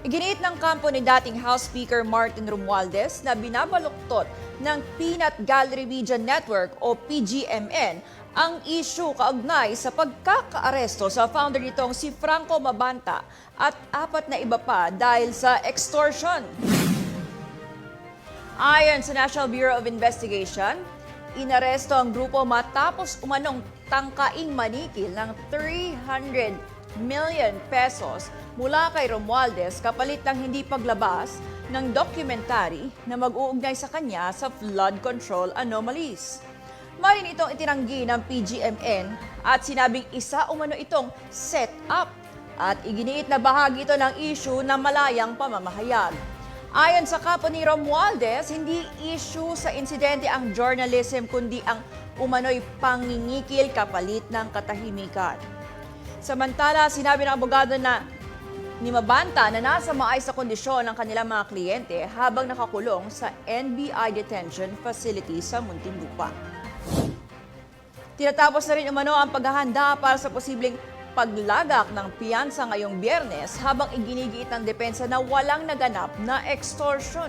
Iginiit ng kampo ni dating House Speaker Martin Romualdez na binabaluktot ng Peanut Gallery Media Network o PGMN ang issue kaugnay sa pagkakaaresto sa founder nitong si Franco Mabanta at 4 na iba pa dahil sa extortion. Ayon sa National Bureau of Investigation, inaresto ang grupo matapos umanong tangkaing manikil ng 300 million pesos mula kay Romualdez kapalit ng hindi paglabas ng documentary na mag-uugnay sa kanya sa flood control anomalies. Marin itong itinanggi ng PGMN at sinabing isa umano itong set up at iginiit na bahagi ito ng issue ng malayang pamamahayag. Ayon sa kapo ni Romualdez, hindi issue sa insidente ang journalism kundi ang umano'y pangingikil kapalit ng katahimikan. Samantala, sinabi ng abogado ni Mabanta na nasa maayos na kondisyon ang kanilang mga kliyente habang nakakulong sa NBI Detention Facility sa Muntinlupa. Tinatapos na rin umano ang paghahanda para sa posibleng paglagak ng piyansa ngayong Biyernes habang iginigiit ng depensa na walang naganap na extortion.